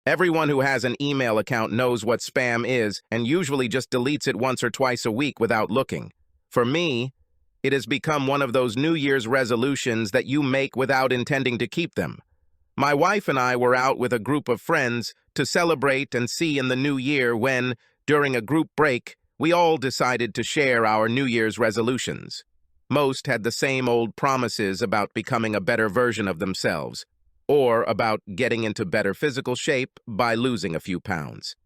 Everyone who has an email account knows what spam is and usually just deletes it once or twice a week without looking. For me, it has become one of those New Year's resolutions that you make without intending to keep them. My wife and I were out with a group of friends to celebrate and see in the new year when, during a group break, we all decided to share our New Year's resolutions. Most had the same old promises about becoming a better version of themselves, or about getting into better physical shape by losing a few pounds.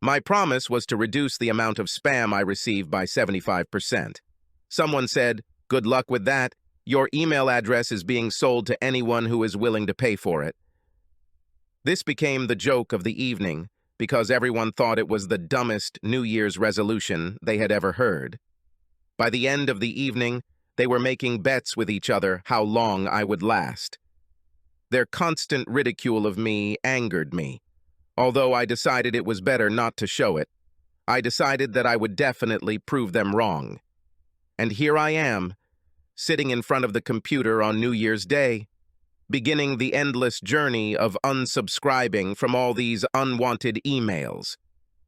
My promise was to reduce the amount of spam I receive by 75%. Someone said, "Good luck with that. Your email address is being sold to anyone who is willing to pay for it." This became the joke of the evening because everyone thought it was the dumbest New Year's resolution they had ever heard. By the end of the evening, they were making bets with each other how long I would last. Their constant ridicule of me angered me. Although I decided it was better not to show it, I decided that I would definitely prove them wrong. And here I am, sitting in front of the computer on New Year's Day, beginning the endless journey of unsubscribing from all these unwanted emails.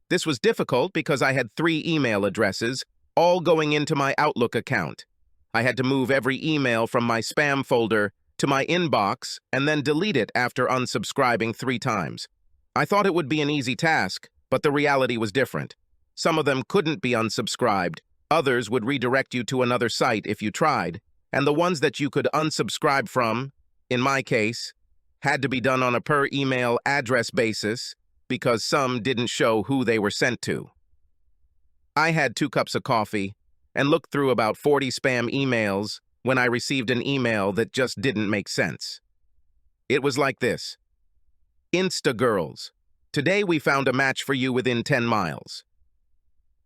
This was difficult because I had 3 email addresses, all going into my Outlook account. I had to move every email from my spam folder to my inbox and then delete it after unsubscribing 3 times. I thought it would be an easy task, but the reality was different. Some of them couldn't be unsubscribed. Others would redirect you to another site if you tried, and the ones that you could unsubscribe from, in my case, had to be done on a per-email address basis because some didn't show who they were sent to. I had 2 cups of coffee and looked through about 40 spam emails when I received an email that just didn't make sense. It was like this: Insta girls, today we found a match for you within 10 miles.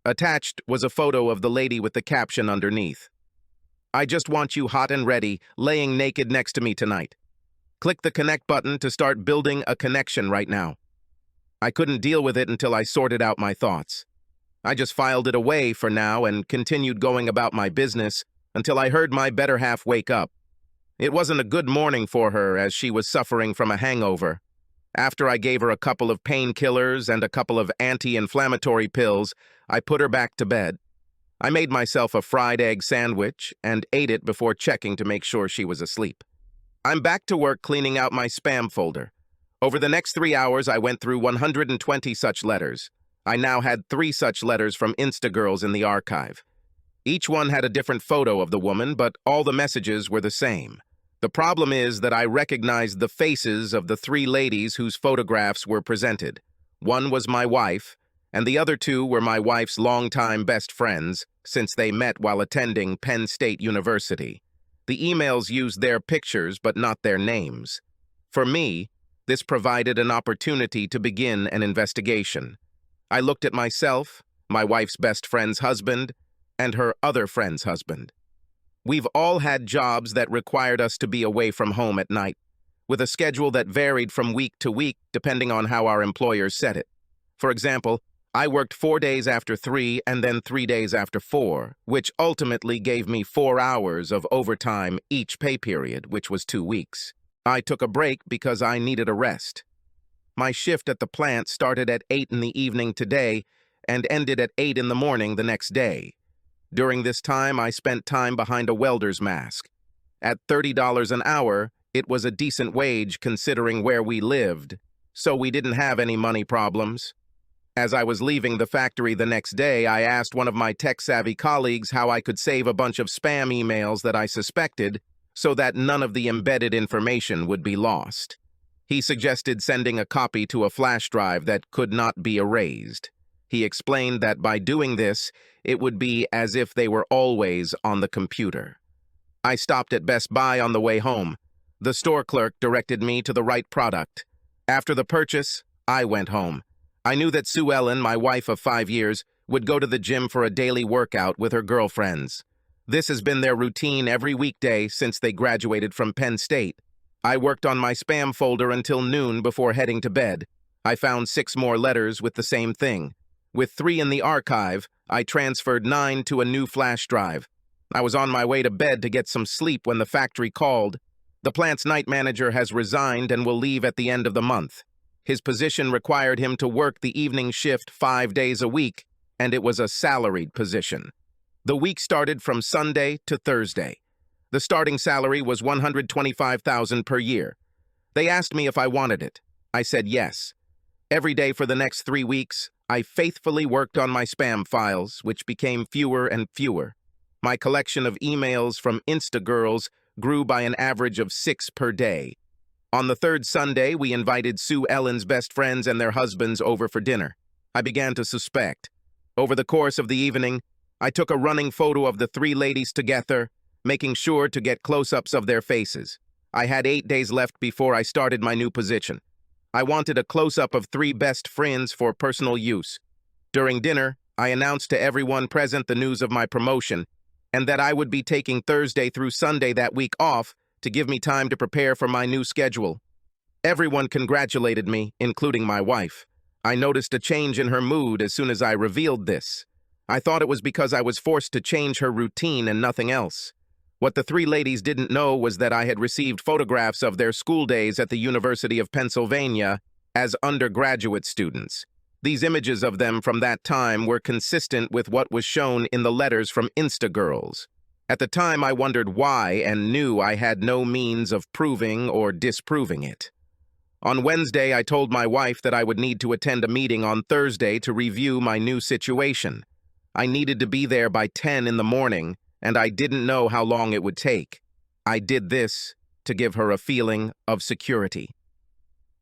Attached was a photo of the lady with the caption underneath: I just want you hot and ready, laying naked next to me tonight. Click the connect button to start building a connection right now. I couldn't deal with it until I sorted out my thoughts. I just filed it away for now and continued going about my business until I heard my better half wake up. It wasn't a good morning for her as she was suffering from a hangover. After I gave her a couple of painkillers and a couple of anti-inflammatory pills, I put her back to bed. I made myself a fried egg sandwich and ate it before checking to make sure she was asleep. I'm back to work cleaning out my spam folder. Over the next 3 hours, I went through 120 such letters. I now had 3 such letters from Instagirls in the archive. Each one had a different photo of the woman, but all the messages were the same. The problem is that I recognized the faces of the 3 ladies whose photographs were presented. One was my wife, and the other 2 were my wife's longtime best friends, since they met while attending Penn State University. The emails used their pictures but not their names. For me, this provided an opportunity to begin an investigation. I looked at myself, my wife's best friend's husband, and her other friend's husband. We've all had jobs that required us to be away from home at night, with a schedule that varied from week to week depending on how our employers set it. For example, I worked 4 days after 3 and then 3 days after 4, which ultimately gave me 4 hours of overtime each pay period, which was 2 weeks. I took a break because I needed a rest. My shift at the plant started at 8 in the evening today and ended at 8 in the morning the next day. During this time, I spent time behind a welder's mask. At $30 an hour, it was a decent wage considering where we lived, so we didn't have any money problems. As I was leaving the factory the next day, I asked one of my tech-savvy colleagues how I could save a bunch of spam emails that I suspected so that none of the embedded information would be lost. He suggested sending a copy to a flash drive that could not be erased. He explained that by doing this, it would be as if they were always on the computer. I stopped at Best Buy on the way home. The store clerk directed me to the right product. After the purchase, I went home. I knew that Sue Ellen, my wife of 5 years, would go to the gym for a daily workout with her girlfriends. This has been their routine every weekday since they graduated from Penn State. I worked on my spam folder until noon before heading to bed. I found 6 more letters with the same thing. With 3 in the archive, I transferred 9 to a new flash drive. I was on my way to bed to get some sleep when the factory called. The plant's night manager has resigned and will leave at the end of the month. His position required him to work the evening shift 5 days a week, and it was a salaried position. The week started from Sunday to Thursday. The starting salary was $125,000 per year. They asked me if I wanted it. I said yes. Every day for the next 3 weeks, I faithfully worked on my spam files, which became fewer and fewer. My collection of emails from Insta girls grew by an average of 6 per day. On the third Sunday, we invited Sue Ellen's best friends and their husbands over for dinner. I began to suspect. Over the course of the evening, I took a running photo of the 3 ladies together, making sure to get close-ups of their faces. I had 8 days left before I started my new position. I wanted a close-up of 3 best friends for personal use. During dinner, I announced to everyone present the news of my promotion, and that I would be taking Thursday through Sunday that week off to give me time to prepare for my new schedule. Everyone congratulated me, including my wife. I noticed a change in her mood as soon as I revealed this. I thought it was because I was forced to change her routine and nothing else. What the 3 ladies didn't know was that I had received photographs of their school days at the University of Pennsylvania as undergraduate students. These images of them from that time were consistent with what was shown in the letters from Insta girls. At the time, I wondered why and knew I had no means of proving or disproving it. On Wednesday, I told my wife that I would need to attend a meeting on Thursday to review my new situation. I needed to be there by 10 in the morning, and I didn't know how long it would take. I did this to give her a feeling of security.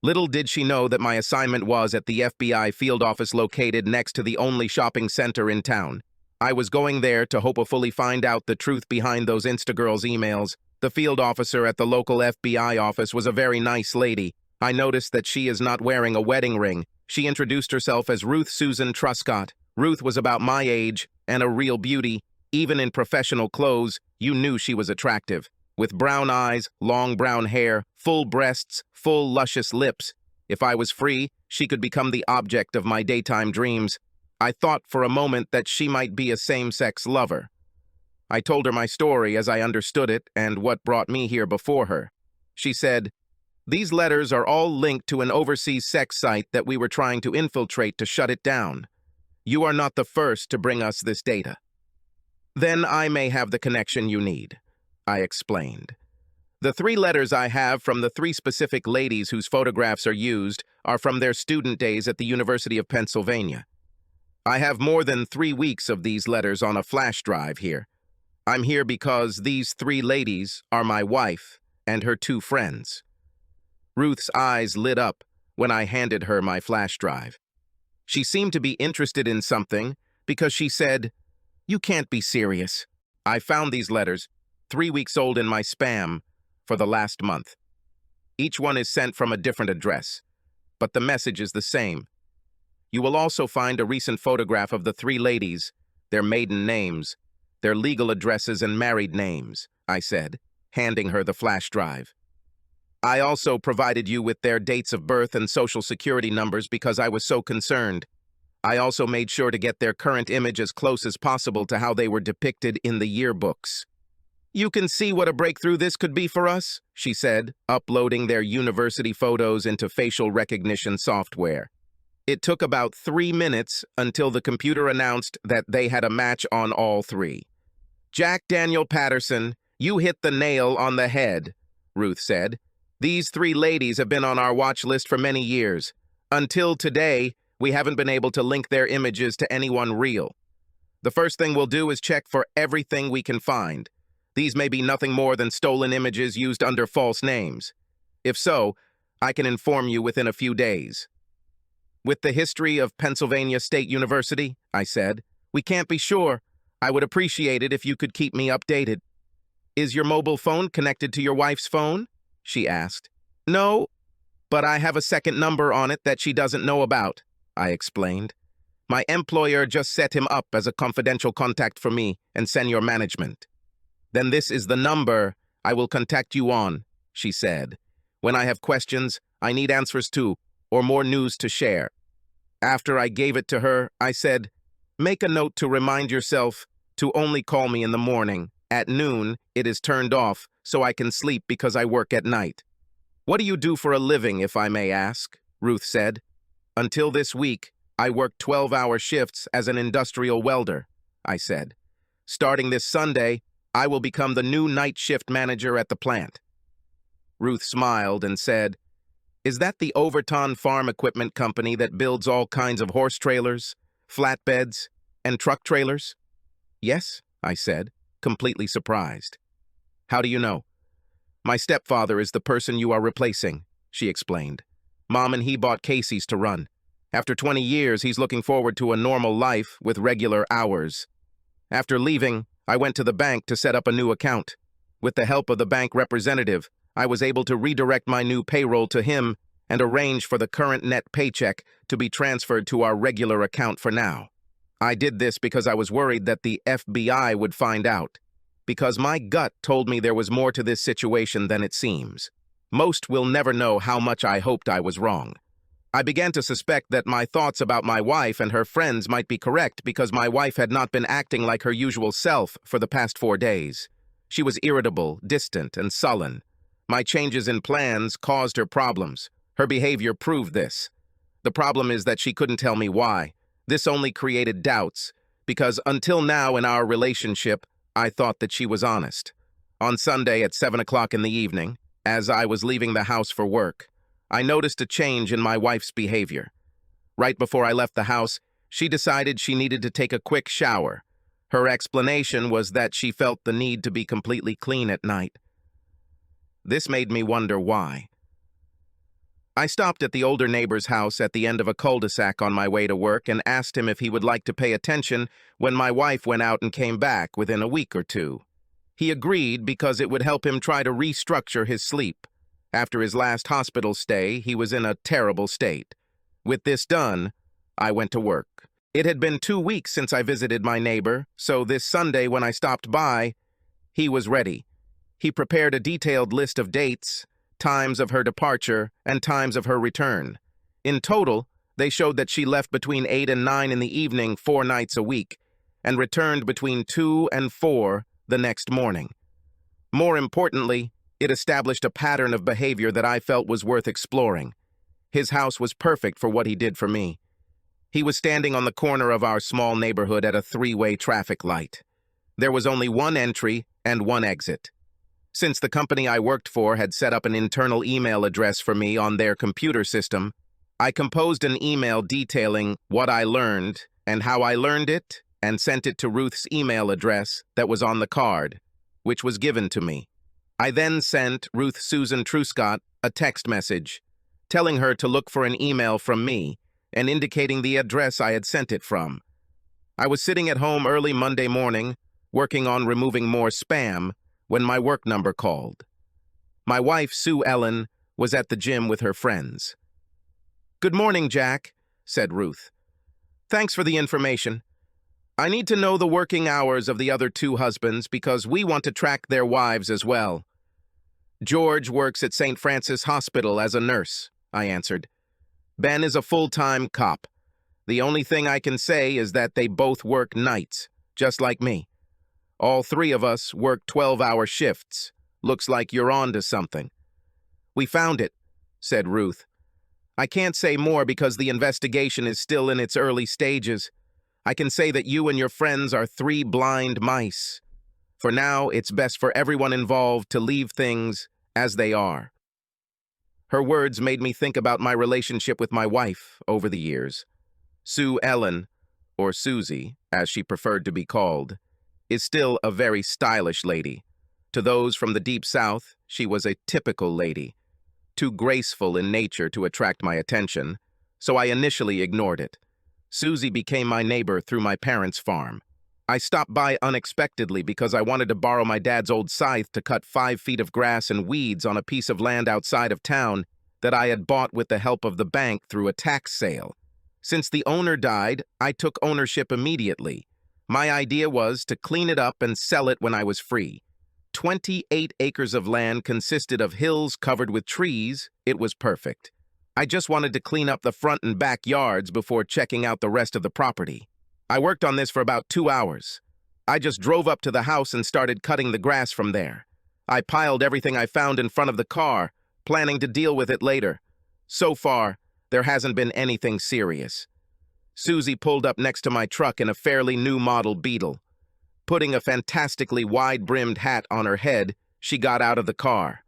Little did she know that my assignment was at the FBI field office located next to the only shopping center in town. I was going there to hopefully find out the truth behind those Instagirls emails. The field officer at the local FBI office was a very nice lady. I noticed that she is not wearing a wedding ring. She introduced herself as Ruth Susan Truscott. Ruth was about my age and a real beauty. Even in professional clothes, you knew she was attractive. With brown eyes, long brown hair, full breasts, full luscious lips. If I was free, she could become the object of my daytime dreams. I thought for a moment that she might be a same-sex lover. I told her my story as I understood it and what brought me here before her. She said, "These letters are all linked to an overseas sex site that we were trying to infiltrate to shut it down. You are not the first to bring us this data." "Then I may have the connection you need," I explained. "The 3 letters I have from the 3 specific ladies whose photographs are used are from their student days at the University of Pennsylvania. I have more than 3 weeks of these letters on a flash drive here. I'm here because these 3 ladies are my wife and her 2 friends." Ruth's eyes lit up when I handed her my flash drive. She seemed to be interested in something because she said, "You can't be serious. I found these letters, 3 weeks old, in my spam for the last month. Each one is sent from a different address, but the message is the same. You will also find a recent photograph of the 3 ladies, their maiden names, their legal addresses and married names," I said, handing her the flash drive. "I also provided you with their dates of birth and social security numbers because I was so concerned. I also made sure to get their current image as close as possible to how they were depicted in the yearbooks." "You can see what a breakthrough this could be for us," she said, uploading their university photos into facial recognition software. It took about 3 minutes until the computer announced that they had a match on all 3. "Jack Daniel Patterson, you hit the nail on the head," Ruth said. "These 3 ladies have been on our watch list for many years. Until today, we haven't been able to link their images to anyone real. The first thing we'll do is check for everything we can find. These may be nothing more than stolen images used under false names. If so, I can inform you within a few days." "With the history of Pennsylvania State University," I said, "we can't be sure. I would appreciate it if you could keep me updated." "Is your mobile phone connected to your wife's phone?" she asked. "No, but I have a second number on it that she doesn't know about," I explained. "My employer just set him up as a confidential contact for me and senior management." "Then this is the number I will contact you on," she said. "When I have questions, I need answers to, or more news to share." After I gave it to her, I said, "Make a note to remind yourself to only call me in the morning. At noon, it is turned off, so I can sleep because I work at night." "What do you do for a living, if I may ask?" Ruth said. "Until this week, I worked 12-hour shifts as an industrial welder," I said. "Starting this Sunday, I will become the new night shift manager at the plant." Ruth smiled and said, "Is that the Overton Farm Equipment Company that builds all kinds of horse trailers, flatbeds, and truck trailers?" "Yes," I said, completely surprised. "How do you know?" "My stepfather is the person you are replacing," she explained. "Mom and he bought Casey's to run. After 20 years, he's looking forward to a normal life with regular hours. After leaving, I went to the bank to set up a new account. With the help of the bank representative, I was able to redirect my new payroll to him and arrange for the current net paycheck to be transferred to our regular account for now. I did this because I was worried that the FBI would find out, because my gut told me there was more to this situation than it seems. Most will never know how much I hoped I was wrong. I began to suspect that my thoughts about my wife and her friends might be correct because my wife had not been acting like her usual self for the past 4 days. She was irritable, distant, and sullen. My changes in plans caused her problems. Her behavior proved this. The problem is that she couldn't tell me why. This only created doubts, because until now in our relationship, I thought that she was honest. On Sunday at 7 o'clock in the evening, as I was leaving the house for work, I noticed a change in my wife's behavior. Right before I left the house, she decided she needed to take a quick shower. Her explanation was that she felt the need to be completely clean at night. This made me wonder why. I stopped at the older neighbor's house at the end of a cul-de-sac on my way to work and asked him if he would like to pay attention when my wife went out and came back within a week or two. He agreed because it would help him try to restructure his sleep. After his last hospital stay, he was in a terrible state. With this done, I went to work. It had been 2 weeks since I visited my neighbor, so this Sunday when I stopped by, he was ready. He prepared a detailed list of dates, times of her departure, and times of her return. In total, they showed that she left between 8 and 9 in the evening 4 nights a week, and returned between 2 and 4 the next morning. More importantly, it established a pattern of behavior that I felt was worth exploring. His house was perfect for what he did for me. He was standing on the corner of our small neighborhood at a 3-way traffic light. There was only one entry and one exit. Since the company I worked for had set up an internal email address for me on their computer system, I composed an email detailing what I learned and how I learned it and sent it to Ruth's email address that was on the card, which was given to me. I then sent Ruth Susan Truscott a text message, telling her to look for an email from me and indicating the address I had sent it from. I was sitting at home early Monday morning, working on removing more spam, when my work number called. My wife, Sue Ellen, was at the gym with her friends. "Good morning, Jack," said Ruth. "Thanks for the information. I need to know the working hours of the other 2 husbands because we want to track their wives as well." "George works at St. Francis Hospital as a nurse," I answered. "Ben is a full-time cop. The only thing I can say is that they both work nights, just like me. All 3 of us work 12-hour shifts. Looks like you're on to something." "We found it," said Ruth. "I can't say more because the investigation is still in its early stages. I can say that you and your friends are 3 blind mice. For now, it's best for everyone involved to leave things as they are." Her words made me think about my relationship with my wife over the years. Sue Ellen, or Susie, as she preferred to be called, is still a very stylish lady. To those from the Deep South, she was a typical lady, too graceful in nature to attract my attention, so I initially ignored it. Susie became my neighbor through my parents' farm. I stopped by unexpectedly because I wanted to borrow my dad's old scythe to cut 5 feet of grass and weeds on a piece of land outside of town that I had bought with the help of the bank through a tax sale. Since the owner died, I took ownership immediately. My idea was to clean it up and sell it when I was free. 28 acres of land consisted of hills covered with trees. It was perfect. I just wanted to clean up the front and back yards before checking out the rest of the property. I worked on this for about 2 hours. I just drove up to the house and started cutting the grass from there. I piled everything I found in front of the car, planning to deal with it later. So far, There hasn't been anything serious. Susie pulled up next to my truck in a fairly new model Beetle. Putting a fantastically wide-brimmed hat on her head, she got out of the car.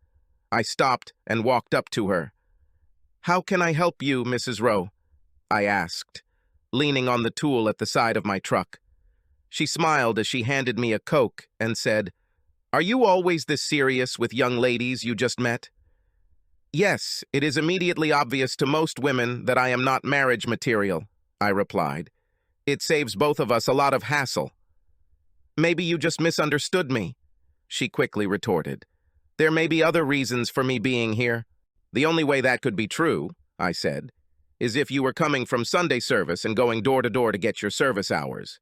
I stopped and walked up to her. "How can I help you, Mrs. Rowe?" I asked, leaning on the tool at the side of my truck. She smiled as she handed me a Coke and said, "Are you always this serious with young ladies you just met?" "Yes, it is immediately obvious to most women that I am not marriage material," I replied. "It saves both of us a lot of hassle." "Maybe you just misunderstood me," she quickly retorted. "There may be other reasons for me being here." "The only way that could be true," I said, "is if you were coming from Sunday service and going door to door to get your service hours.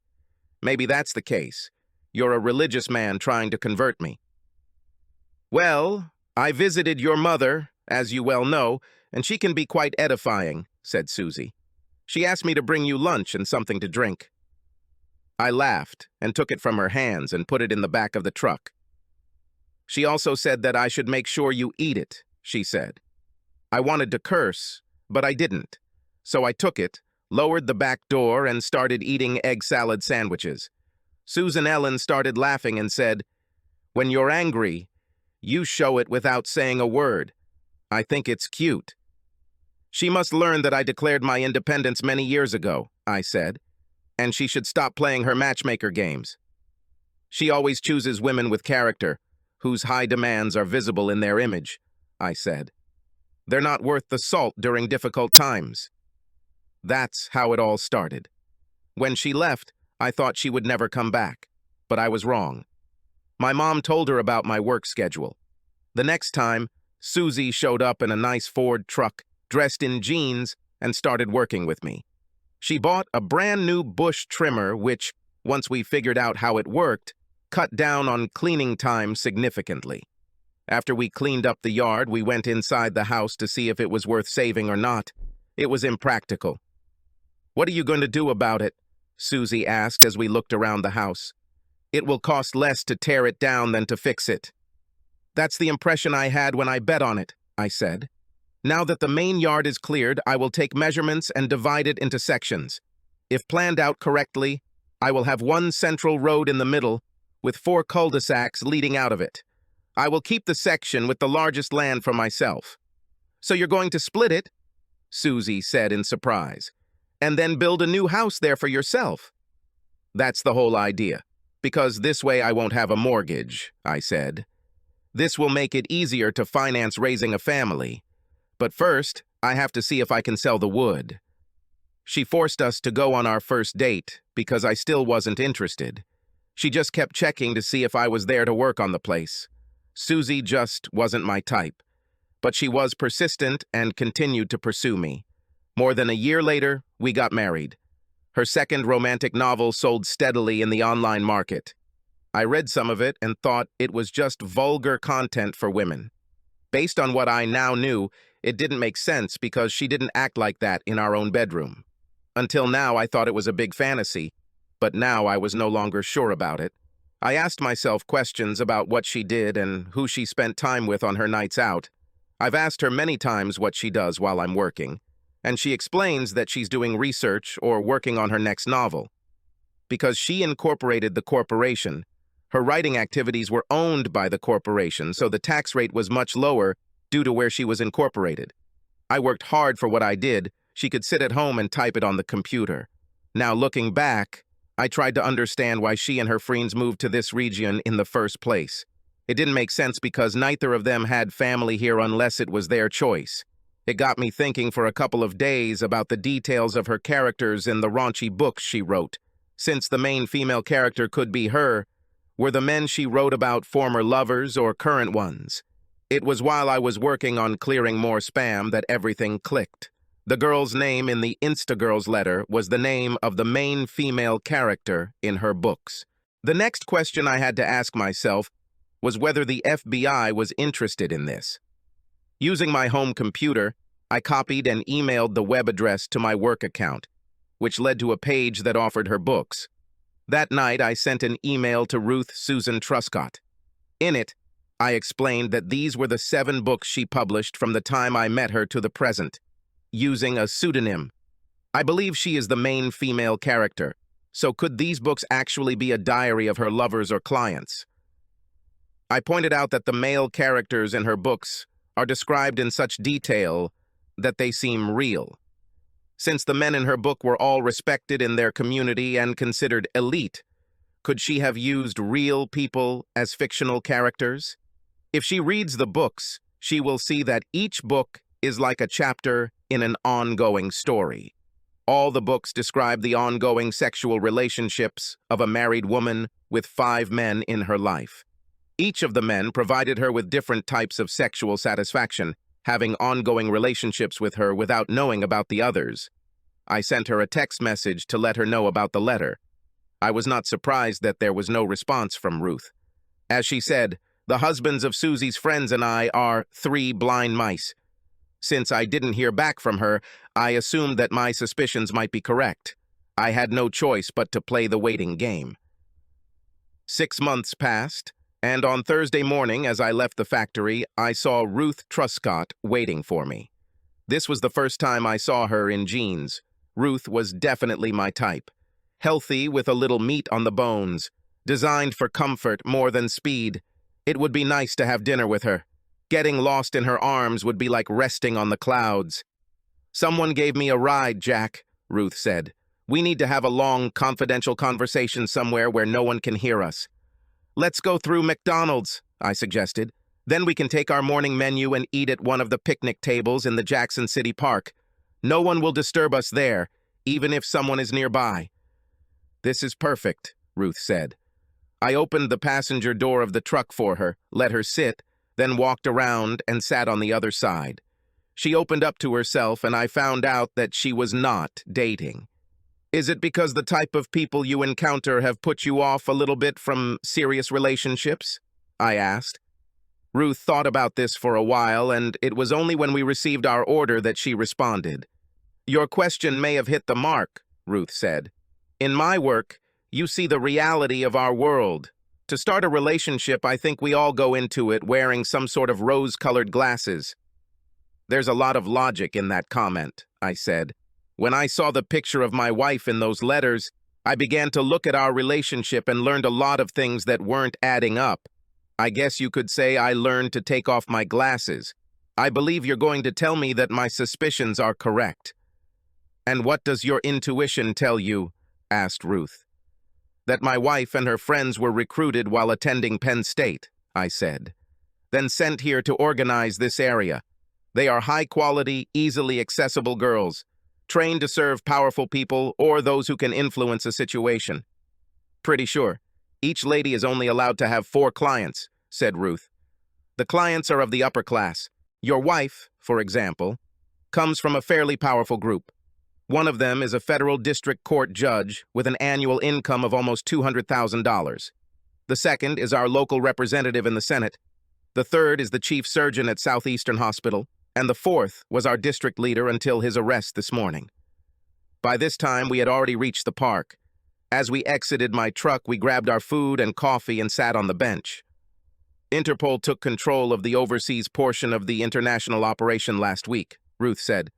Maybe that's the case. You're a religious man trying to convert me." "Well, I visited your mother, as you well know, and she can be quite edifying," said Susie. "She asked me to bring you lunch and something to drink." I laughed and took it from her hands and put it in the back of the truck. "She also said that I should make sure you eat it," she said. I wanted to curse, but I didn't. So I took it, lowered the back door, and started eating egg salad sandwiches. Susan Ellen started laughing and said, "When you're angry, you show it without saying a word. I think it's cute." "She must learn that I declared my independence many years ago," I said, "and she should stop playing her matchmaker games. She always chooses women with character, whose high demands are visible in their image," I said. "They're not worth the salt during difficult times." That's how it all started. When she left, I thought she would never come back, but I was wrong. My mom told her about my work schedule. The next time, Susie showed up in a nice Ford truck, dressed in jeans, and started working with me. She bought a brand new bush trimmer which, once we figured out how it worked, cut down on cleaning time significantly. After we cleaned up the yard, we went inside the house to see if it was worth saving or not. It was impractical. "What are you going to do about it?" Susie asked as we looked around the house. "It will cost less to tear it down than to fix it." "That's the impression I had when I bet on it," I said. "Now that the main yard is cleared, I will take measurements and divide it into sections. If planned out correctly, I will have one central road in the middle with 4 cul-de-sacs leading out of it. I will keep the section with the largest land for myself." "So you're going to split it?" Susie said in surprise. "And then build a new house there for yourself?" "That's the whole idea, because this way I won't have a mortgage," I said. "This will make it easier to finance raising a family. But first, I have to see if I can sell the wood." She forced us to go on our first date because I still wasn't interested. She just kept checking to see if I was there to work on the place. Susie just wasn't my type. But she was persistent and continued to pursue me. More than a year later, we got married. Her second romantic novel sold steadily in the online market. I read some of it and thought it was just vulgar content for women. Based on what I now knew, it didn't make sense because she didn't act like that in our own bedroom. Until now, I thought it was a big fantasy, but now I was no longer sure about it. I asked myself questions about what she did and who she spent time with on her nights out. I've asked her many times what she does while I'm working, and she explains that she's doing research or working on her next novel. Because she incorporated the corporation, her writing activities were owned by the corporation, so the tax rate was much lower due to where she was incorporated. I worked hard for what I did. She could sit at home and type it on the computer. Now, looking back, I tried to understand why she and her friends moved to this region in the first place. It didn't make sense because neither of them had family here unless it was their choice. It got me thinking for a couple of days about the details of her characters in the raunchy books she wrote. Since the main female character could be her, were the men she wrote about former lovers or current ones? It was while I was working on clearing more spam that everything clicked. The girl's name in the Instagirls letter was the name of the main female character in her books. The next question I had to ask myself was whether the FBI was interested in this. Using my home computer, I copied and emailed the web address to my work account, which led to a page that offered her books. That night, I sent an email to Ruth Susan Truscott. In it, I explained that these were the 7 books she published from the time I met her to the present. using a pseudonym. I believe she is the main female character. So could these books actually be a diary of her lovers or clients? I pointed out that the male characters in her books are described in such detail that they seem real. Since the men in her book were all respected in their community and considered elite, could she have used real people as fictional characters? If she reads the books, she will see that each book is like a chapter in an ongoing story. All the books describe the ongoing sexual relationships of a married woman with 5 men in her life. Each of the men provided her with different types of sexual satisfaction, having ongoing relationships with her without knowing about the others. I sent her a text message to let her know about the letter. I was not surprised that there was no response from Ruth. As she said, "The husbands of Susie's friends and I are 3 blind mice." Since I didn't hear back from her, I assumed that my suspicions might be correct. I had no choice but to play the waiting game. 6 months passed, and on Thursday morning as I left the factory, I saw Ruth Truscott waiting for me. This was the first time I saw her in jeans. Ruth was definitely my type. Healthy with a little meat on the bones, designed for comfort more than speed. It would be nice to have dinner with her. Getting lost in her arms would be like resting on the clouds. "Someone gave me a ride, Jack," Ruth said. "We need to have a long, confidential conversation somewhere where no one can hear us." "Let's go through McDonald's," I suggested. "Then we can take our morning menu and eat at one of the picnic tables in the Jackson City Park. No one will disturb us there, even if someone is nearby." "This is perfect," Ruth said. I opened the passenger door of the truck for her, let her sit, then walked around and sat on the other side. She opened up to herself, and I found out that she was not dating. "Is it because the type of people you encounter have put you off a little bit from serious relationships?" I asked. Ruth thought about this for a while, and it was only when we received our order that she responded. "Your question may have hit the mark," Ruth said. "In my work, you see the reality of our world. To start a relationship, I think we all go into it wearing some sort of rose-colored glasses." "There's a lot of logic in that comment," I said. "When I saw the picture of my wife in those letters, I began to look at our relationship and learned a lot of things that weren't adding up. I guess you could say I learned to take off my glasses. I believe you're going to tell me that my suspicions are correct." "And what does your intuition tell you?" asked Ruth. "That my wife and her friends were recruited while attending Penn State," I said. "Then sent here to organize this area. They are high-quality, easily accessible girls, trained to serve powerful people or those who can influence a situation." "Pretty sure. Each lady is only allowed to have 4 clients," said Ruth. "The clients are of the upper class. Your wife, for example, comes from a fairly powerful group. One of them is a federal district court judge with an annual income of almost $200,000. The second is our local representative in the Senate. The third is the chief surgeon at Southeastern Hospital. And the fourth was our district leader until his arrest this morning." By this time, we had already reached the park. As we exited my truck, we grabbed our food and coffee and sat on the bench. "Interpol took control of the overseas portion of the international operation last week," Ruth said.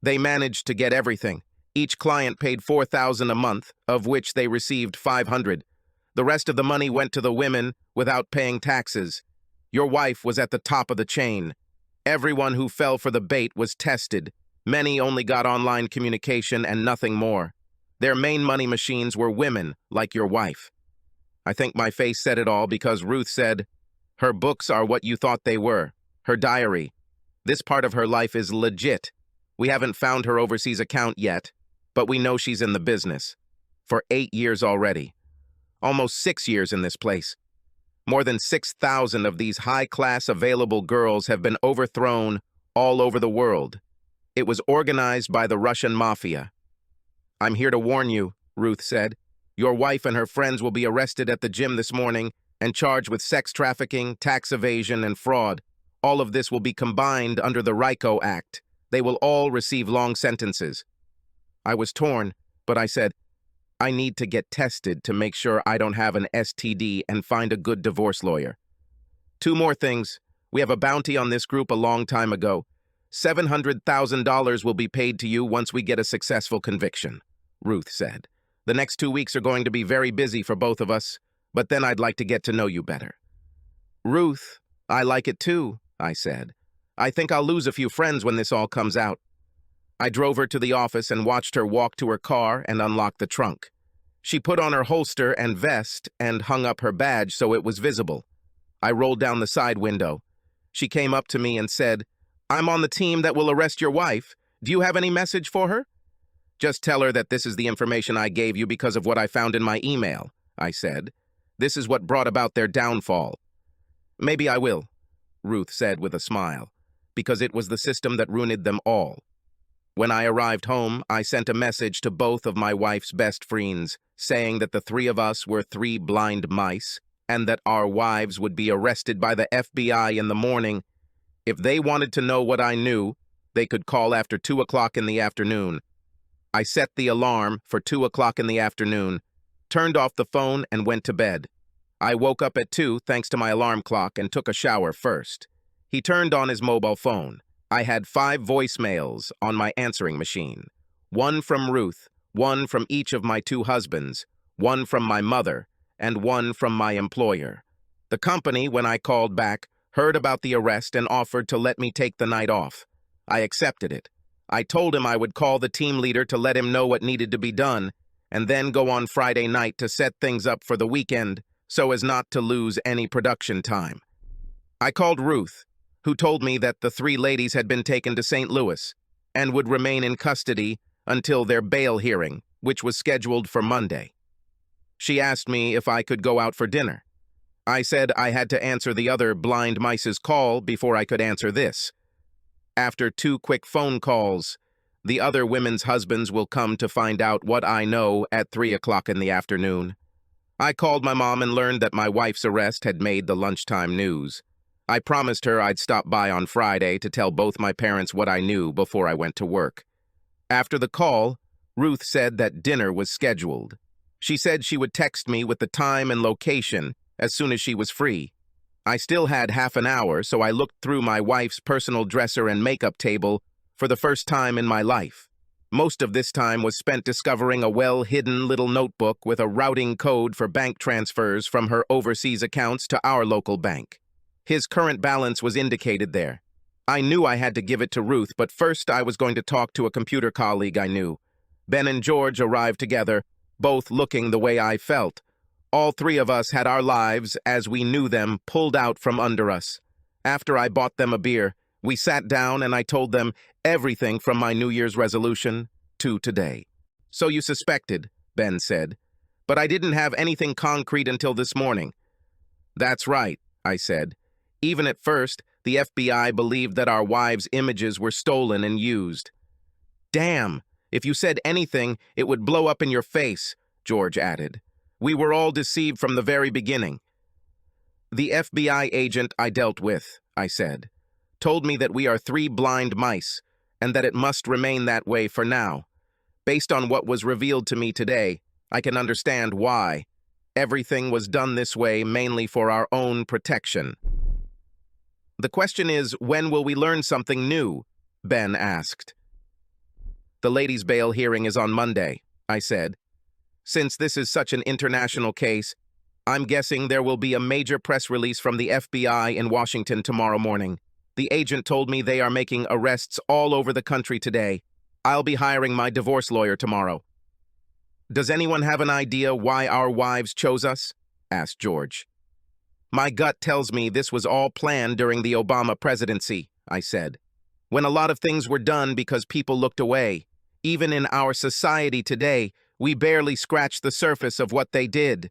"They managed to get everything. Each client paid $4,000 a month, of which they received $500. The rest of the money went to the women without paying taxes. Your wife was at the top of the chain. Everyone who fell for the bait was tested. Many only got online communication and nothing more. Their main money machines were women, like your wife." I think my face said it all because Ruth said, "Her books are what you thought they were. Her diary. This part of her life is legit. We haven't found her overseas account yet, but we know she's in the business. For 8 years already. Almost 6 years in this place. More than 6,000 of these high-class available girls have been overthrown all over the world. It was organized by the Russian mafia." "I'm here to warn you," Ruth said. "Your wife and her friends will be arrested at the gym this morning and charged with sex trafficking, tax evasion, and fraud. All of this will be combined under the RICO Act. They will all receive long sentences." I was torn, but I said, "I need to get tested to make sure I don't have an STD and find a good divorce lawyer." "2 more things. We have a bounty on this group a long time ago. $700,000 will be paid to you once we get a successful conviction, Ruth said. The next 2 weeks are going to be very busy for both of us, but then I'd like to get to know you better. Ruth, I like it too, I said. I think I'll lose a few friends when this all comes out. I drove her to the office and watched her walk to her car and unlock the trunk. She put on her holster and vest and hung up her badge so it was visible. I rolled down the side window. She came up to me and said, "I'm on the team that will arrest your wife. Do you have any message for her?" "Just tell her that this is the information I gave you because of what I found in my email," I said. "This is what brought about their downfall." "Maybe I will," Ruth said with a smile, "because it was the system that ruined them all." When I arrived home, I sent a message to both of my wife's best friends, saying that the three of us were three blind mice, and that our wives would be arrested by the FBI in the morning. If they wanted to know what I knew, they could call after 2 o'clock in the afternoon. I set the alarm for 2 o'clock in the afternoon, turned off the phone, and went to bed. I woke up at 2 thanks to my alarm clock and took a shower first. He turned on his mobile phone. I had 5 voicemails on my answering machine. 1 from Ruth, 1 from each of my 2 husbands, 1 from my mother, and 1 from my employer. The company, when I called back, heard about the arrest and offered to let me take the night off. I accepted it. I told him I would call the team leader to let him know what needed to be done, and then go on Friday night to set things up for the weekend so as not to lose any production time. I called Ruth, who told me that the 3 ladies had been taken to St. Louis and would remain in custody until their bail hearing, which was scheduled for Monday. She asked me if I could go out for dinner. I said I had to answer the other blind mice's call before I could answer this. After 2 quick phone calls, the other women's husbands will come to find out what I know at 3 o'clock in the afternoon. I called my mom and learned that my wife's arrest had made the lunchtime news. I promised her I'd stop by on Friday to tell both my parents what I knew before I went to work. After the call, Ruth said that dinner was scheduled. She said she would text me with the time and location as soon as she was free. I still had half an hour, so I looked through my wife's personal dresser and makeup table for the first time in my life. Most of this time was spent discovering a well-hidden little notebook with a routing code for bank transfers from her overseas accounts to our local bank. His current balance was indicated there. I knew I had to give it to Ruth, but first I was going to talk to a computer colleague I knew. Ben and George arrived together, both looking the way I felt. All 3 of us had our lives, as we knew them, pulled out from under us. After I bought them a beer, we sat down and I told them everything from my New Year's resolution to today. "So you suspected," Ben said, "but I didn't have anything concrete until this morning." "That's right," I said. "Even at first, the FBI believed that our wives' images were stolen and used." "Damn, if you said anything, it would blow up in your face," George added. "We were all deceived from the very beginning." "The FBI agent I dealt with," I said, "told me that we are 3 blind mice, and that it must remain that way for now. Based on what was revealed to me today, I can understand why. Everything was done this way mainly for our own protection." "The question is, when will we learn something new?" Ben asked. "The ladies' bail hearing is on Monday," I said. "Since this is such an international case, I'm guessing there will be a major press release from the FBI in Washington tomorrow morning. The agent told me they are making arrests all over the country today. I'll be hiring my divorce lawyer tomorrow." "Does anyone have an idea why our wives chose us?" asked George. "My gut tells me this was all planned during the Obama presidency," I said, "when a lot of things were done because people looked away. Even in our society today, we barely scratched the surface of what they did.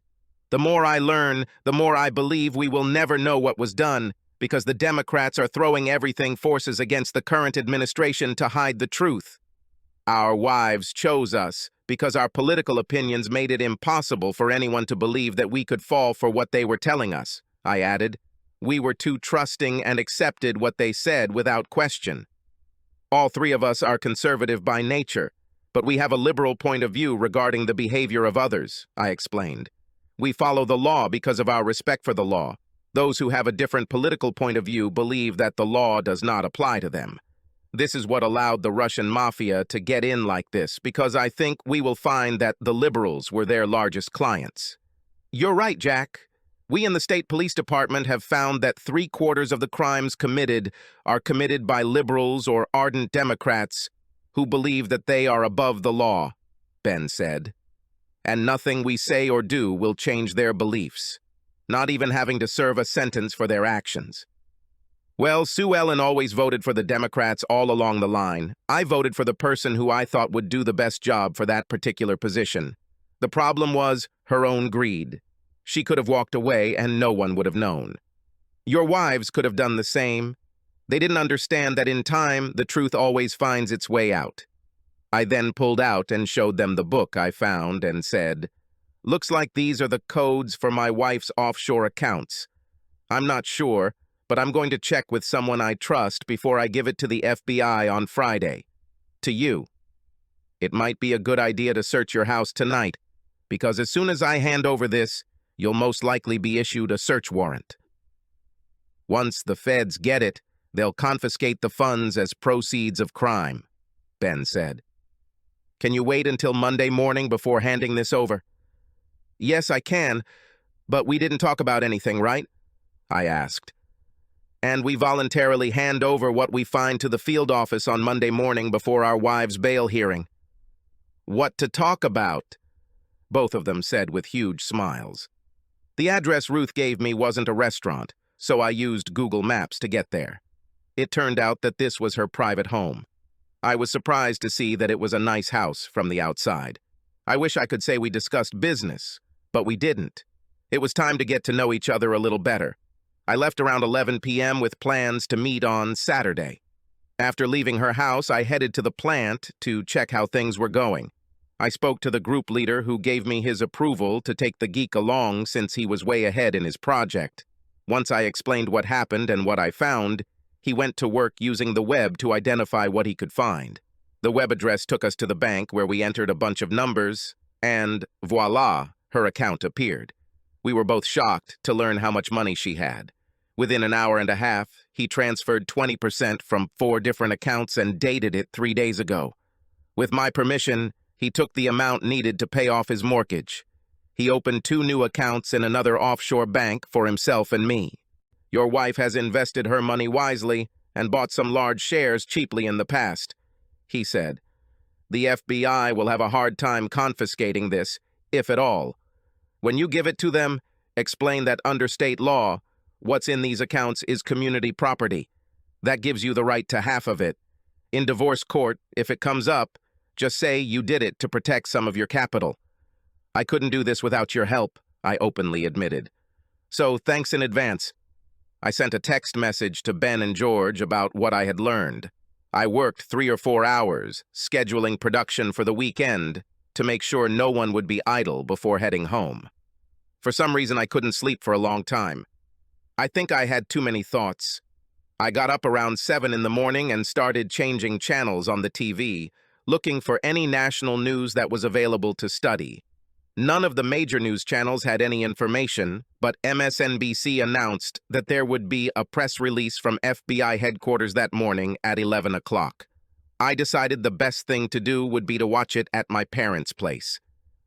The more I learn, the more I believe we will never know what was done, because the Democrats are throwing everything forces against the current administration to hide the truth. Our wives chose us because our political opinions made it impossible for anyone to believe that we could fall for what they were telling us," I added. "We were too trusting and accepted what they said without question. All 3 of us are conservative by nature, but we have a liberal point of view regarding the behavior of others," I explained. "We follow the law because of our respect for the law. Those who have a different political point of view believe that the law does not apply to them." This is what allowed the Russian mafia to get in like this, because I think we will find that the liberals were their largest clients. You're right, Jack. We in the state police department have found that 3/4 of the crimes committed are committed by liberals or ardent Democrats who believe that they are above the law, Ben said. And nothing we say or do will change their beliefs, not even having to serve a sentence for their actions. Well, Sue Ellen always voted for the Democrats all along the line. I voted for the person who I thought would do the best job for that particular position. The problem was her own greed. She could have walked away and no one would have known. Your wives could have done the same. They didn't understand that in time, the truth always finds its way out. I then pulled out and showed them the book I found and said, "Looks like these are the codes for my wife's offshore accounts. I'm not sure, but I'm going to check with someone I trust before I give it to the FBI on Friday. To you. It might be a good idea to search your house tonight, because as soon as I hand over this, you'll most likely be issued a search warrant. Once the feds get it, they'll confiscate the funds as proceeds of crime," Ben said. "Can you wait until Monday morning before handing this over?" "Yes, I can, but we didn't talk about anything, right?" I asked. "And we voluntarily hand over what we find to the field office on Monday morning before our wives' bail hearing." "What to talk about?" both of them said with huge smiles. The address Ruth gave me wasn't a restaurant, so I used Google Maps to get there. It turned out that this was her private home. I was surprised to see that it was a nice house from the outside. I wish I could say we discussed business, but we didn't. It was time to get to know each other a little better. I left around 11 p.m. with plans to meet on Saturday. After leaving her house, I headed to the plant to check how things were going. I spoke to the group leader who gave me his approval to take the geek along since he was way ahead in his project. Once I explained what happened and what I found, he went to work using the web to identify what he could find. The web address took us to the bank where we entered a bunch of numbers, and voila, her account appeared. We were both shocked to learn how much money she had. Within an hour and a half, he transferred 20% from 4 different accounts and dated it 3 days ago. With my permission, he took the amount needed to pay off his mortgage. He opened 2 new accounts in another offshore bank for himself and me. Your wife has invested her money wisely and bought some large shares cheaply in the past," he said. "The FBI will have a hard time confiscating this, if at all. When you give it to them, explain that under state law, what's in these accounts is community property. That gives you the right to half of it. In divorce court, if it comes up, just say you did it to protect some of your capital. I couldn't do this without your help," I openly admitted. "So thanks in advance." I sent a text message to Ben and George about what I had learned. I worked 3 or 4 hours, scheduling production for the weekend to make sure no one would be idle before heading home. For some reason, I couldn't sleep for a long time. I think I had too many thoughts. I got up around 7 in the morning and started changing channels on the TV, looking for any national news that was available to study. None of the major news channels had any information, but MSNBC announced that there would be a press release from FBI headquarters that morning at 11 o'clock. I decided the best thing to do would be to watch it at my parents' place.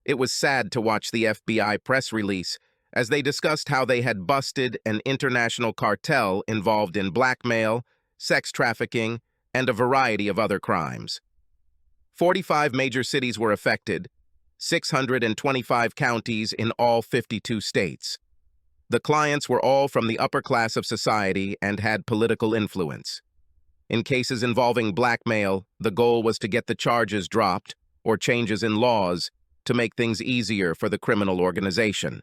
It was sad to watch the FBI press release, as they discussed how they had busted an international cartel involved in blackmail, sex trafficking, and a variety of other crimes. 45 major cities were affected, 625 counties in all 52 states. The clients were all from the upper class of society and had political influence. In cases involving blackmail, the goal was to get the charges dropped or changes in laws to make things easier for the criminal organization.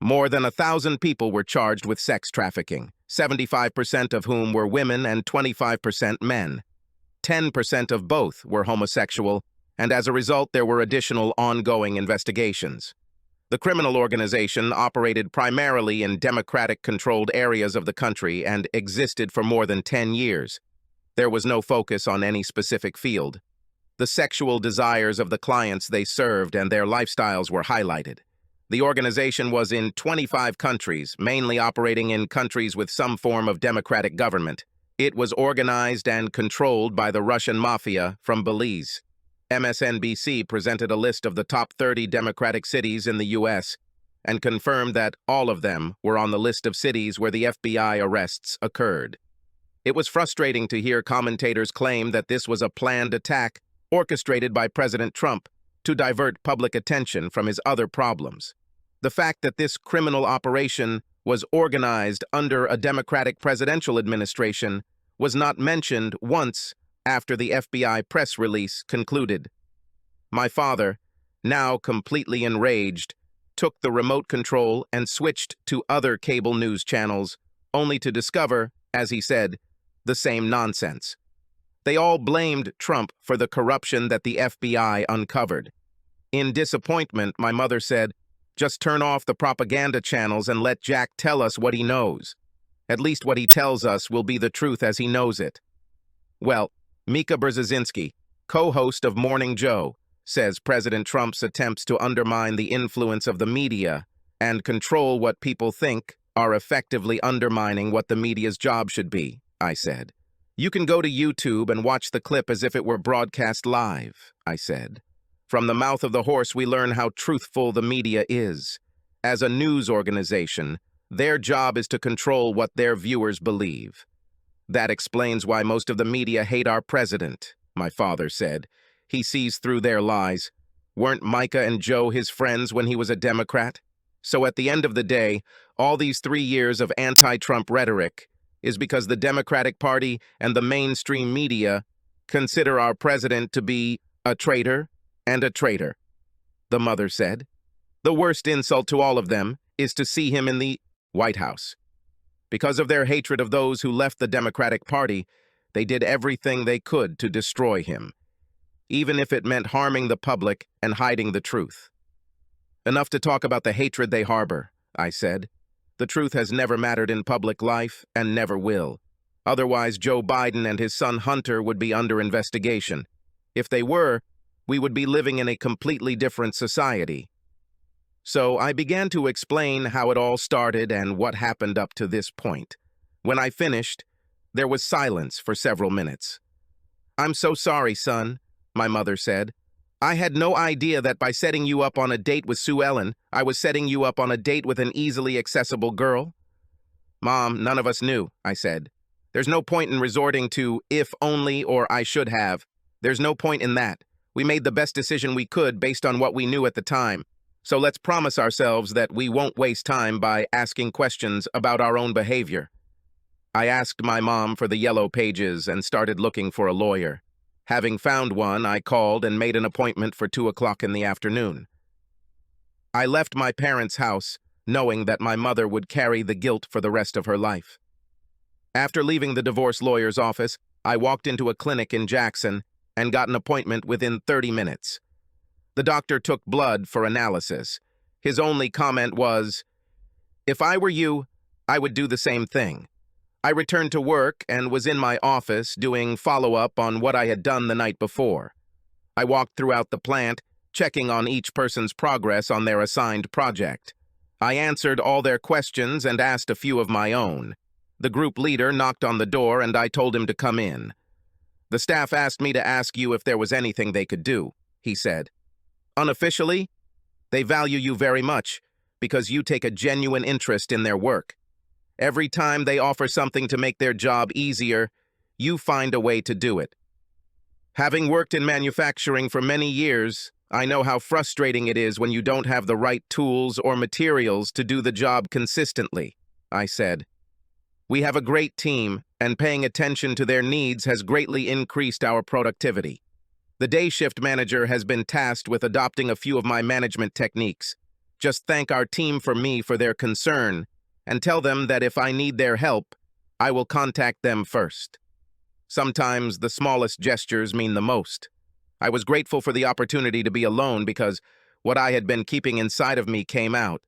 More than 1,000 people were charged with sex trafficking, 75% of whom were women and 25% men. 10% of both were homosexual, and as a result, there were additional ongoing investigations. The criminal organization operated primarily in Democratic-controlled areas of the country and existed for more than 10 years. There was no focus on any specific field. The sexual desires of the clients they served and their lifestyles were highlighted. The organization was in 25 countries, mainly operating in countries with some form of democratic government. It was organized and controlled by the Russian mafia from Belize. MSNBC presented a list of the top 30 Democratic cities in the U.S. and confirmed that all of them were on the list of cities where the FBI arrests occurred. It was frustrating to hear commentators claim that this was a planned attack orchestrated by President Trump to divert public attention from his other problems. The fact that this criminal operation was organized under a Democratic presidential administration was not mentioned once after the FBI press release concluded. My father, now completely enraged, took the remote control and switched to other cable news channels, only to discover, as he said, the same nonsense. They all blamed Trump for the corruption that the FBI uncovered. In disappointment, my mother said, "Just turn off the propaganda channels and let Jack tell us what he knows. At least what he tells us will be the truth as he knows it." Well, Mika Brzezinski, co-host of Morning Joe, says President Trump's attempts to undermine the influence of the media and control what people think are effectively undermining what the media's job should be, I said. You can go to YouTube and watch the clip as if it were broadcast live, I said. From the mouth of the horse, we learn how truthful the media is. As a news organization, their job is to control what their viewers believe. That explains why most of the media hate our president, my father said. He sees through their lies. Weren't Micah and Joe his friends when he was a Democrat? So at the end of the day, all these 3 years of anti-Trump rhetoric is because the Democratic Party and the mainstream media consider our president to be a traitor and a traitor, the mother said. The worst insult to all of them is to see him in the White House. Because of their hatred of those who left the Democratic Party, they did everything they could to destroy him, even if it meant harming the public and hiding the truth. Enough to talk about the hatred they harbor, I said. The truth has never mattered in public life and never will. Otherwise, Joe Biden and his son Hunter would be under investigation. If they were, we would be living in a completely different society. So I began to explain how it all started and what happened up to this point. When I finished, there was silence for several minutes. "I'm so sorry, son," my mother said. "I had no idea that by setting you up on a date with Sue Ellen, I was setting you up on a date with an easily accessible girl." "Mom, none of us knew," I said. "There's no point in resorting to if only or I should have. There's no point in that. We made the best decision we could based on what we knew at the time. So let's promise ourselves that we won't waste time by asking questions about our own behavior." I asked my mom for the yellow pages and started looking for a lawyer. Having found one, I called and made an appointment for 2 o'clock in the afternoon. I left my parents' house, knowing that my mother would carry the guilt for the rest of her life. After leaving the divorce lawyer's office, I walked into a clinic in Jackson and got an appointment within 30 minutes. The doctor took blood for analysis. His only comment was, "If I were you, I would do the same thing." I returned to work and was in my office doing follow-up on what I had done the night before. I walked throughout the plant, checking on each person's progress on their assigned project. I answered all their questions and asked a few of my own. The group leader knocked on the door and I told him to come in. "The staff asked me to ask you if there was anything they could do," he said. "Unofficially, they value you very much because you take a genuine interest in their work. Every time they offer something to make their job easier, you find a way to do it. Having worked in manufacturing for many years, I know how frustrating it is when you don't have the right tools or materials to do the job consistently," I said. "We have a great team, and paying attention to their needs has greatly increased our productivity. The day shift manager has been tasked with adopting a few of my management techniques. Just thank our team for me for their concern, and tell them that if I need their help, I will contact them first. Sometimes the smallest gestures mean the most. I was grateful for the opportunity to be alone because what I had been keeping inside of me came out.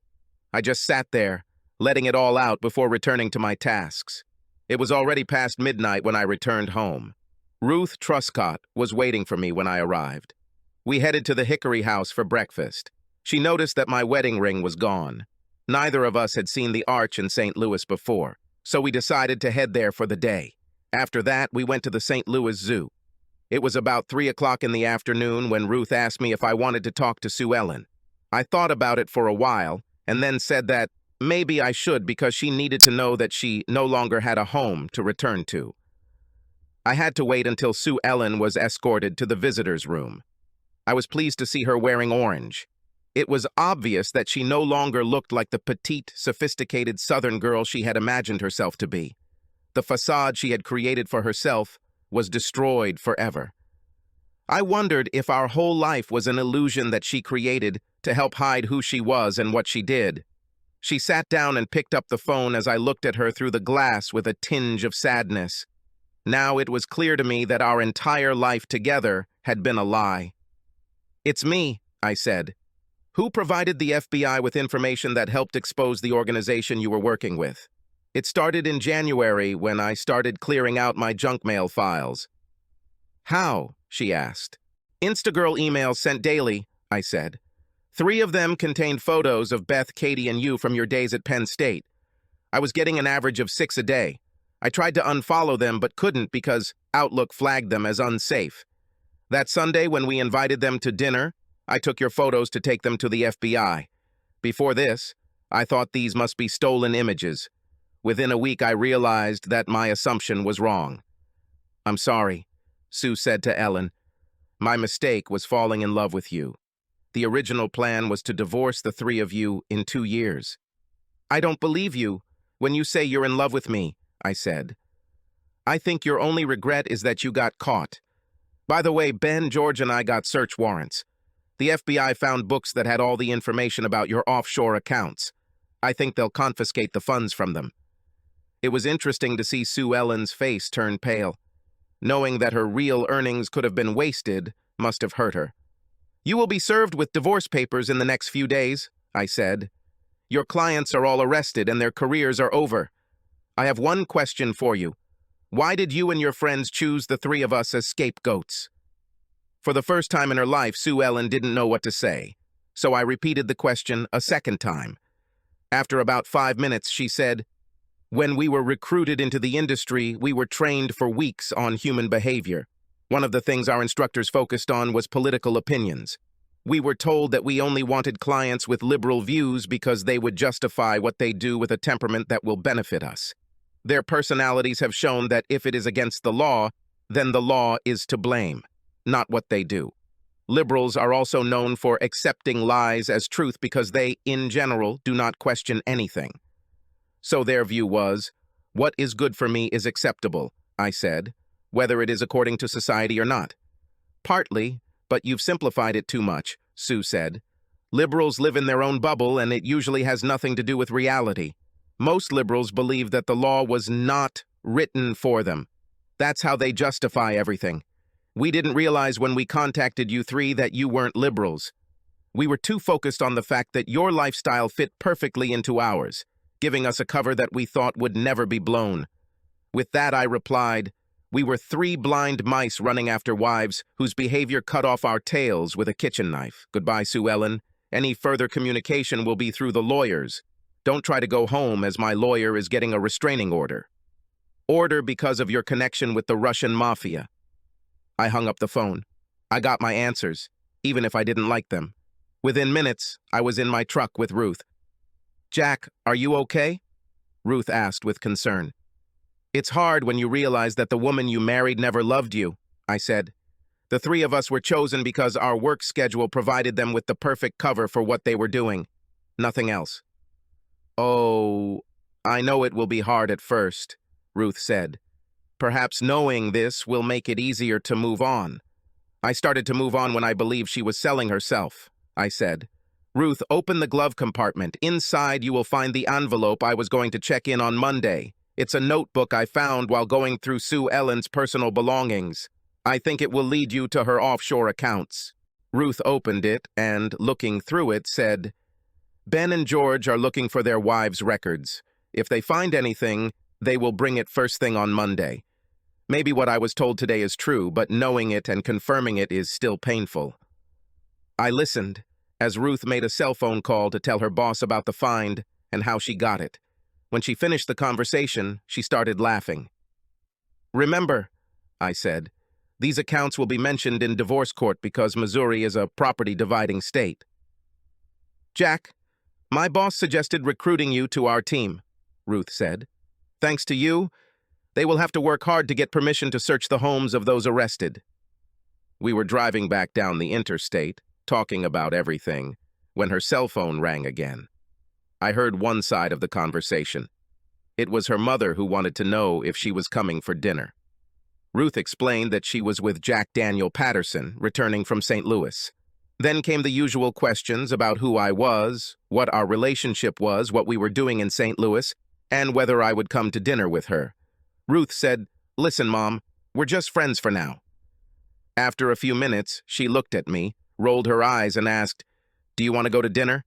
I just sat there, letting it all out before returning to my tasks. It was already past midnight when I returned home. Ruth Truscott was waiting for me when I arrived. We headed to the Hickory House for breakfast. She noticed that my wedding ring was gone. Neither of us had seen the Arch in St. Louis before, so we decided to head there for the day. After that, we went to the St. Louis Zoo. It was about 3 o'clock in the afternoon when Ruth asked me if I wanted to talk to Sue Ellen. I thought about it for a while and then said that maybe I should because she needed to know that she no longer had a home to return to. I had to wait until Sue Ellen was escorted to the visitor's room. I was pleased to see her wearing orange. It was obvious that she no longer looked like the petite, sophisticated Southern girl she had imagined herself to be. The facade she had created for herself was destroyed forever. I wondered if our whole life was an illusion that she created to help hide who she was and what she did. She sat down and picked up the phone as I looked at her through the glass with a tinge of sadness. Now it was clear to me that our entire life together had been a lie. "It's me," I said. "Who provided the FBI with information that helped expose the organization you were working with?" "It started in January when I started clearing out my junk mail files." "How?" she asked. "Instagirl emails sent daily," I said. 3 of them contained photos of Beth, Katie, and you from your days at Penn State. I was getting an average of 6 a day. I tried to unfollow them but couldn't because Outlook flagged them as unsafe. That Sunday when we invited them to dinner, I took your photos to take them to the FBI. Before this, I thought these must be stolen images. Within a week, I realized that my assumption was wrong. "I'm sorry," Sue said to Ellen. "My mistake was falling in love with you. The original plan was to divorce the 3 of you in 2 years." "I don't believe you when you say you're in love with me," I said. "I think your only regret is that you got caught. By the way, Ben, George, and I got search warrants. The FBI found books that had all the information about your offshore accounts. I think they'll confiscate the funds from them." It was interesting to see Sue Ellen's face turn pale. Knowing that her real earnings could have been wasted must have hurt her. "You will be served with divorce papers in the next few days," I said. "Your clients are all arrested and their careers are over. I have one question for you. Why did you and your friends choose the 3 of us as scapegoats?" For the first time in her life, Sue Ellen didn't know what to say, so I repeated the question a second time. After about 5 minutes, she said, "When we were recruited into the industry, we were trained for weeks on human behavior. One of the things our instructors focused on was political opinions. We were told that we only wanted clients with liberal views because they would justify what they do with a temperament that will benefit us. Their personalities have shown that if it is against the law, then the law is to blame, not what they do. Liberals are also known for accepting lies as truth because they, in general, do not question anything. So their view was, what is good for me is acceptable," I said, "whether it is according to society or not." "Partly, but you've simplified it too much," Sue said. "Liberals live in their own bubble and it usually has nothing to do with reality. Most liberals believe that the law was not written for them. That's how they justify everything. We didn't realize when we contacted you 3 that you weren't liberals. We were too focused on the fact that your lifestyle fit perfectly into ours, giving us a cover that we thought would never be blown. With that, I replied, we were 3 blind mice running after wives whose behavior cut off our tails with a kitchen knife. Goodbye, Sue Ellen. Any further communication will be through the lawyers. Don't try to go home as my lawyer is getting a restraining order. Order because of your connection with the Russian mafia." I hung up the phone. I got my answers, even if I didn't like them. Within minutes, I was in my truck with Ruth. "Jack, are you okay?" Ruth asked with concern. "It's hard when you realize that the woman you married never loved you," I said. "The 3 of us were chosen because our work schedule provided them with the perfect cover for what they were doing. Nothing else." "Oh, I know it will be hard at first," Ruth said. "Perhaps knowing this will make it easier to move on." "I started to move on when I believed she was selling herself," I said. "Ruth, open the glove compartment. Inside you will find the envelope I was going to check in on Monday. It's a notebook I found while going through Sue Ellen's personal belongings. I think it will lead you to her offshore accounts." Ruth opened it and, looking through it, said, "Ben and George are looking for their wives' records. If they find anything, they will bring it first thing on Monday. Maybe what I was told today is true, but knowing it and confirming it is still painful." I listened as Ruth made a cell phone call to tell her boss about the find and how she got it. When she finished the conversation, she started laughing. Remember, I said, these accounts will be mentioned in divorce court because Missouri is a property-dividing state. Jack, my boss suggested recruiting you to our team, Ruth said. Thanks to you, they will have to work hard to get permission to search the homes of those arrested. We were driving back down the interstate, talking about everything, when her cell phone rang again. I heard one side of the conversation. It was her mother who wanted to know if she was coming for dinner. Ruth explained that she was with Jack Daniel Patterson, returning from St. Louis. Then came the usual questions about who I was, what our relationship was, what we were doing in St. Louis, and whether I would come to dinner with her. Ruth said, "Listen, Mom, we're just friends for now." After a few minutes, she looked at me, rolled her eyes, and asked, "Do you want to go to dinner?"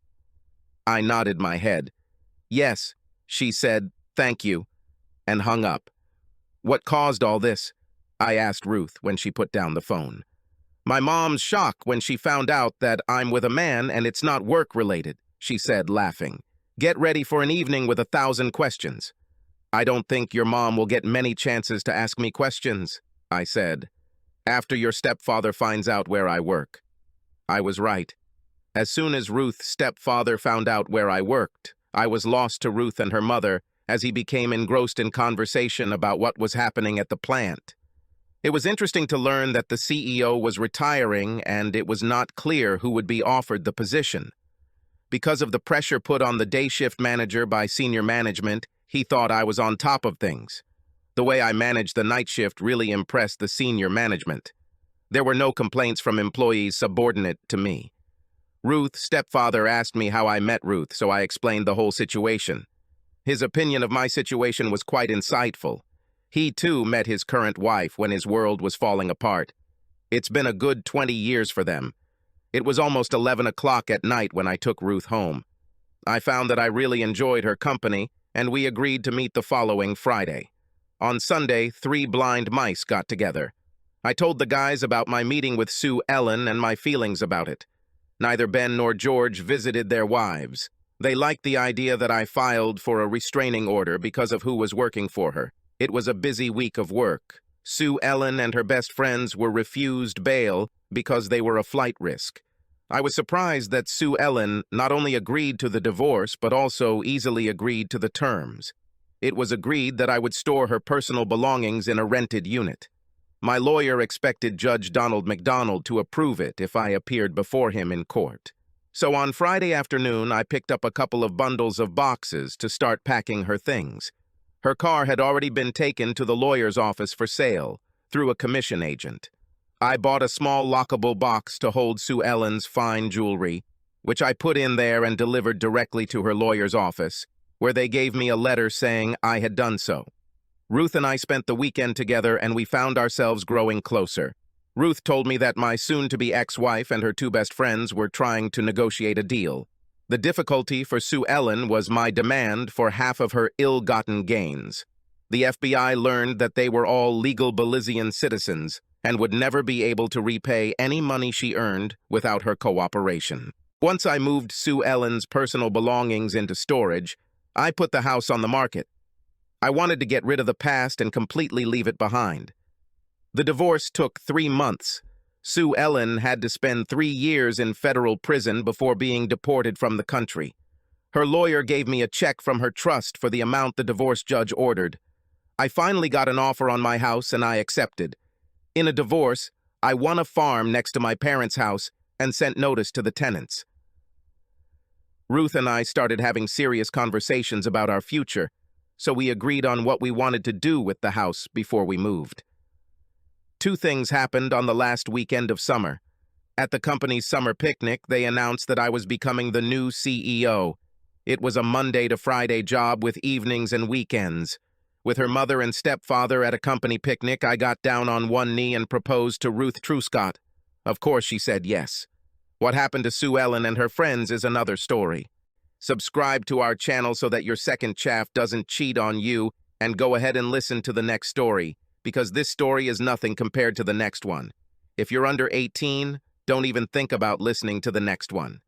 I nodded my head. "Yes," she said, "thank you," and hung up. "What caused all this?" I asked Ruth when she put down the phone. "My mom's shock when she found out that I'm with a man and it's not work-related," she said, laughing. "Get ready for an evening with 1,000 questions." "I don't think your mom will get many chances to ask me questions," I said, "after your stepfather finds out where I work." I was right. As soon as Ruth's stepfather found out where I worked, I was lost to Ruth and her mother as he became engrossed in conversation about what was happening at the plant. It was interesting to learn that the CEO was retiring and it was not clear who would be offered the position. Because of the pressure put on the day shift manager by senior management, he thought I was on top of things. The way I managed the night shift really impressed the senior management. There were no complaints from employees subordinate to me. Ruth's stepfather asked me how I met Ruth, so I explained the whole situation. His opinion of my situation was quite insightful. He, too, met his current wife when his world was falling apart. It's been a good 20 years for them. It was almost 11 o'clock at night when I took Ruth home. I found that I really enjoyed her company, and we agreed to meet the following Friday. On Sunday, 3 blind mice got together. I told the guys about my meeting with Sue Ellen and my feelings about it. Neither Ben nor George visited their wives. They liked the idea that I filed for a restraining order because of who was working for her. It was a busy week of work. Sue Ellen and her best friends were refused bail because they were a flight risk. I was surprised that Sue Ellen not only agreed to the divorce, but also easily agreed to the terms. It was agreed that I would store her personal belongings in a rented unit. My lawyer expected Judge Donald McDonald to approve it if I appeared before him in court. So on Friday afternoon, I picked up a couple of bundles of boxes to start packing her things. Her car had already been taken to the lawyer's office for sale, through a commission agent. I bought a small lockable box to hold Sue Ellen's fine jewelry, which I put in there and delivered directly to her lawyer's office, where they gave me a letter saying I had done so. Ruth and I spent the weekend together and we found ourselves growing closer. Ruth told me that my soon-to-be ex-wife and her 2 best friends were trying to negotiate a deal. The difficulty for Sue Ellen was my demand for half of her ill-gotten gains. The FBI learned that they were all legal Belizean citizens and would never be able to repay any money she earned without her cooperation. Once I moved Sue Ellen's personal belongings into storage, I put the house on the market. I wanted to get rid of the past and completely leave it behind. The divorce took 3 months. Sue Ellen had to spend 3 years in federal prison before being deported from the country. Her lawyer gave me a check from her trust for the amount the divorce judge ordered. I finally got an offer on my house and I accepted. In a divorce, I won a farm next to my parents' house and sent notice to the tenants. Ruth and I started having serious conversations about our future, so we agreed on what we wanted to do with the house before we moved. 2 things happened on the last weekend of summer. At the company's summer picnic, they announced that I was becoming the new CEO. It was a Monday to Friday job with evenings and weekends. With her mother and stepfather at a company picnic, I got down on one knee and proposed to Ruth Truscott. Of course, she said yes. What happened to Sue Ellen and her friends is another story. Subscribe to our channel so that your second chaff doesn't cheat on you, and go ahead and listen to the next story, because this story is nothing compared to the next one. If you're under 18, don't even think about listening to the next one.